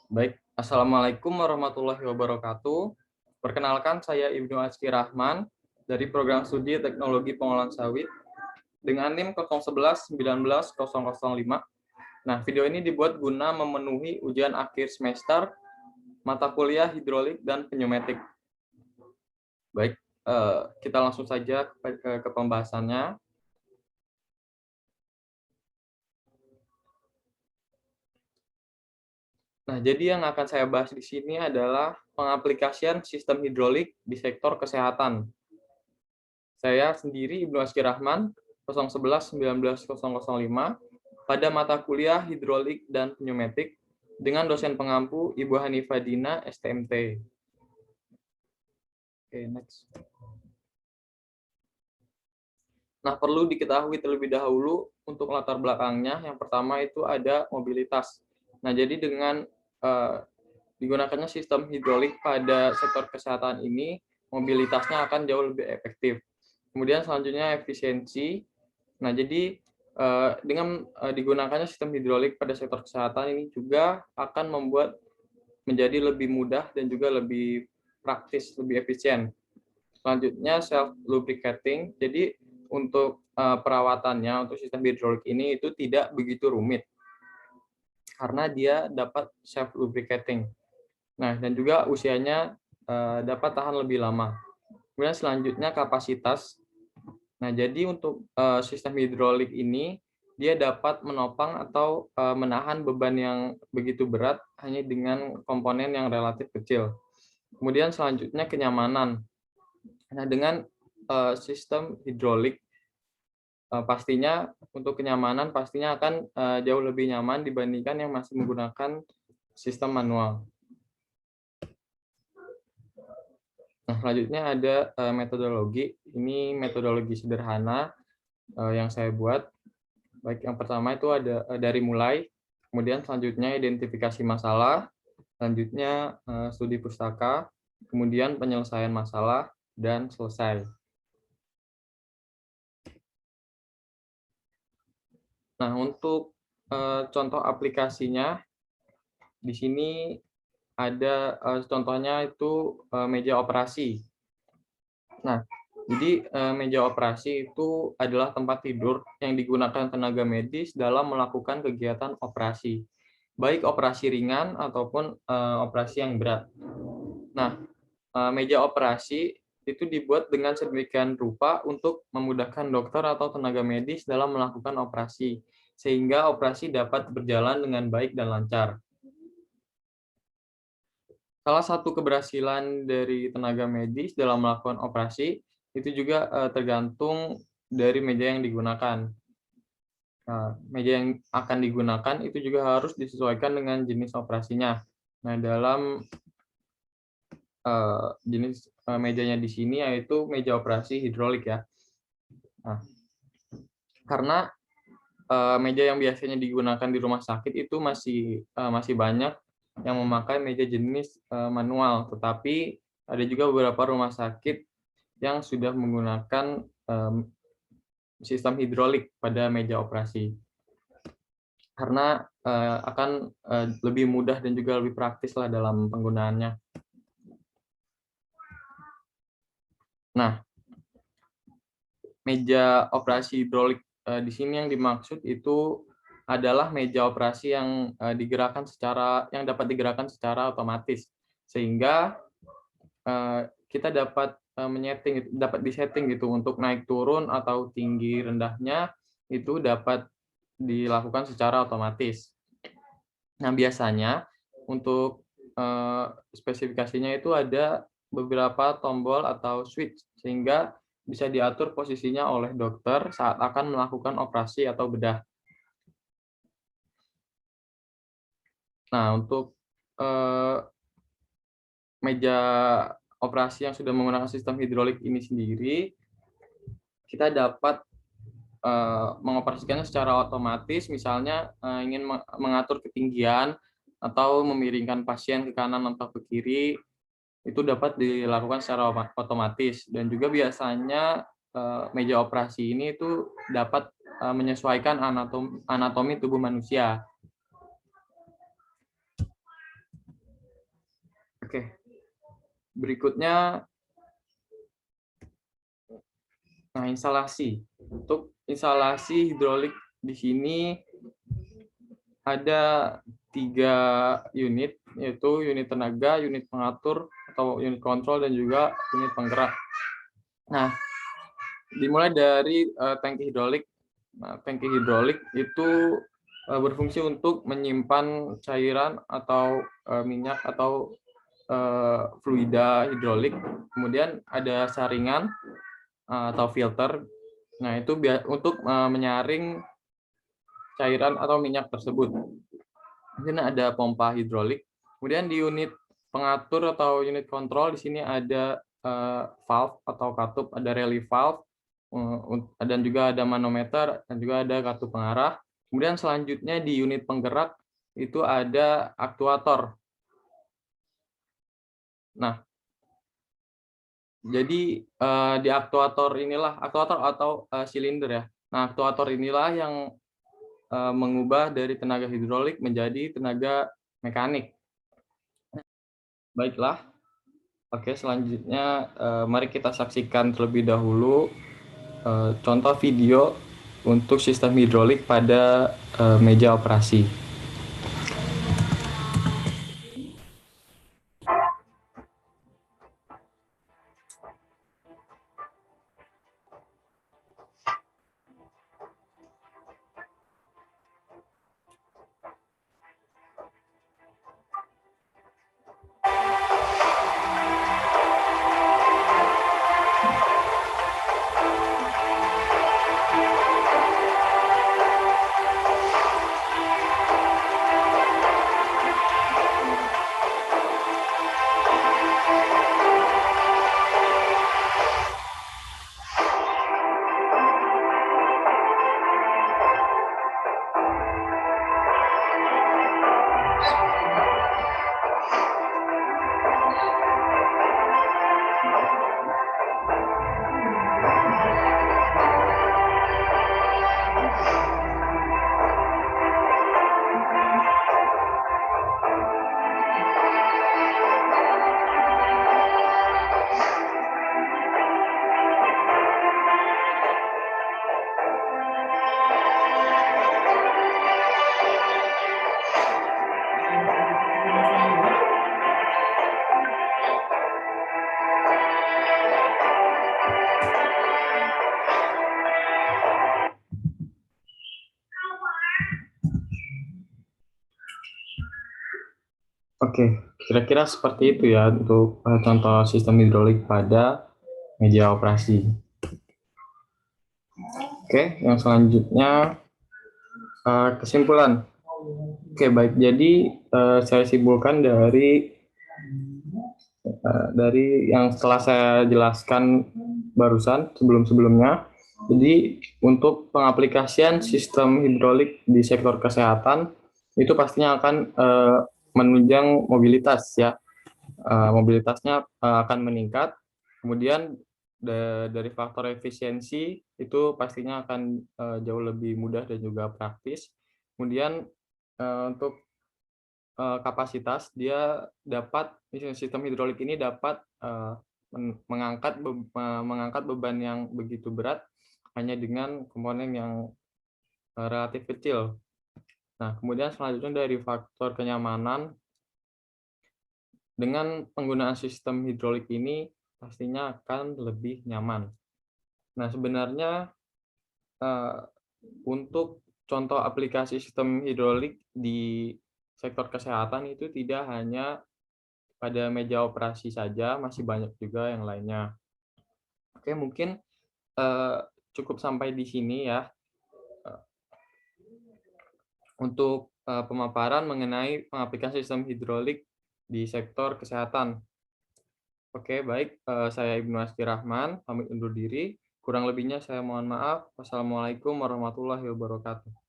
Baik, Assalamualaikum warahmatullahi wabarakatuh. Perkenalkan, saya Ibnu Azki Rahman dari Program Studi Teknologi Pengolahan Sawit dengan NIM 011 19 005. Nah, video ini dibuat guna memenuhi ujian akhir semester mata kuliah hidrolik dan pneumatik. Baik, kita langsung saja ke pembahasannya. Nah, jadi yang akan saya bahas di sini adalah pengaplikasian sistem hidrolik di sektor kesehatan. Saya sendiri Ibnu Azki Rahman 011 19 005 pada mata kuliah hidrolik dan pneumatik dengan dosen pengampu Ibu Hanifah Dina STMT. Oke, next. Nah, perlu diketahui terlebih dahulu untuk latar belakangnya. Yang pertama itu ada mobilitas. Nah, jadi dengan digunakannya sistem hidrolik pada sektor kesehatan ini, mobilitasnya akan jauh lebih efektif. Kemudian selanjutnya efisiensi. Nah, jadi dengan digunakannya sistem hidrolik pada sektor kesehatan ini juga akan membuat menjadi lebih mudah dan juga lebih praktis, lebih efisien. Selanjutnya self lubricating. Jadi untuk perawatannya untuk sistem hidrolik ini itu tidak begitu rumit karena dia dapat self lubricating. Nah, dan juga usianya dapat tahan lebih lama. Kemudian selanjutnya kapasitas. Nah, jadi untuk sistem hidrolik ini dia dapat menopang atau menahan beban yang begitu berat hanya dengan komponen yang relatif kecil. Kemudian selanjutnya kenyamanan. Nah, dengan sistem hidrolik pastinya untuk kenyamanan pastinya akan jauh lebih nyaman dibandingkan yang masih menggunakan sistem manual. Nah, selanjutnya ada metodologi. Ini metodologi sederhana yang saya buat. Baik, yang pertama itu ada dari mulai, kemudian selanjutnya identifikasi masalah, selanjutnya studi pustaka, kemudian penyelesaian masalah, dan selesai. Nah, untuk contoh aplikasinya, di sini ada contohnya itu meja operasi. Nah, jadi meja operasi itu adalah tempat tidur yang digunakan tenaga medis dalam melakukan kegiatan operasi, baik operasi ringan ataupun operasi yang berat. Nah, meja operasi itu dibuat dengan sedemikian rupa untuk memudahkan dokter atau tenaga medis dalam melakukan operasi, sehingga operasi dapat berjalan dengan baik dan lancar. Salah satu keberhasilan dari tenaga medis dalam melakukan operasi itu juga tergantung dari meja yang digunakan. Meja yang akan digunakan itu juga harus disesuaikan dengan jenis operasinya. Nah, dalam jenis mejanya di sini yaitu meja operasi hidrolik ya. Nah, karena meja yang biasanya digunakan di rumah sakit itu masih banyak yang memakai meja jenis manual, tetapi ada juga beberapa rumah sakit yang sudah menggunakan sistem hidrolik pada meja operasi. Karena akan lebih mudah dan juga lebih praktis lah dalam penggunaannya. Nah, meja operasi hidrolik di sini yang dimaksud itu adalah meja operasi yang dapat digerakkan secara otomatis, sehingga kita dapat dapat disetting gitu untuk naik turun atau tinggi rendahnya itu dapat dilakukan secara otomatis. Nah, biasanya untuk spesifikasinya itu ada beberapa tombol atau switch sehingga bisa diatur posisinya oleh dokter saat akan melakukan operasi atau bedah. Nah, untuk meja operasi yang sudah menggunakan sistem hidrolik ini sendiri, kita dapat mengoperasikannya secara otomatis, misalnya ingin mengatur ketinggian atau memiringkan pasien ke kanan atau ke kiri, itu dapat dilakukan secara otomatis. Dan juga biasanya meja operasi ini itu dapat menyesuaikan anatomi tubuh manusia. Oke, berikutnya, nah instalasi. Untuk instalasi hidrolik di sini ada 3 unit, yaitu unit tenaga, unit pengatur atau unit kontrol, dan juga unit penggerak. Nah, dimulai dari tangki hidrolik. Nah, tangki hidrolik itu berfungsi untuk menyimpan cairan atau minyak atau fluida hidrolik. Kemudian ada saringan atau filter. Nah, itu untuk menyaring cairan atau minyak tersebut. Kemudian ada pompa hidrolik. Kemudian di unit pengatur atau unit kontrol di sini ada valve atau katup, ada relay valve, dan juga ada manometer, dan juga ada katup pengarah. Kemudian selanjutnya di unit penggerak itu ada aktuator. Nah, jadi di aktuator inilah, aktuator atau silinder ya. Nah, aktuator inilah yang mengubah dari tenaga hidrolik menjadi tenaga mekanik. Baiklah, oke, selanjutnya mari kita saksikan terlebih dahulu contoh video untuk sistem hidrolik pada meja operasi. Oke, kira-kira seperti itu ya untuk contoh sistem hidrolik pada meja operasi. Oke, yang selanjutnya kesimpulan. Oke, baik. Jadi saya simpulkan dari yang setelah saya jelaskan barusan sebelum-sebelumnya. Jadi untuk pengaplikasian sistem hidrolik di sektor kesehatan itu pastinya akan menunjang mobilitas ya. Mobilitasnya akan meningkat. Kemudian dari faktor efisiensi itu pastinya akan jauh lebih mudah dan juga praktis. Kemudian untuk kapasitas, dia dapat, sistem hidrolik ini dapat mengangkat beban yang begitu berat hanya dengan komponen yang relatif kecil. Nah, kemudian selanjutnya dari faktor kenyamanan, dengan penggunaan sistem hidrolik ini pastinya akan lebih nyaman. Nah, sebenarnya untuk contoh aplikasi sistem hidrolik di sektor kesehatan itu tidak hanya pada meja operasi saja, masih banyak juga yang lainnya. Oke, mungkin cukup sampai di sini ya untuk pemaparan mengenai pengaplikasian sistem hidrolik di sektor kesehatan. Oke, baik. Saya Ibnu Aski Rahman, pamit undur diri. Kurang lebihnya saya mohon maaf. Wassalamualaikum warahmatullahi wabarakatuh.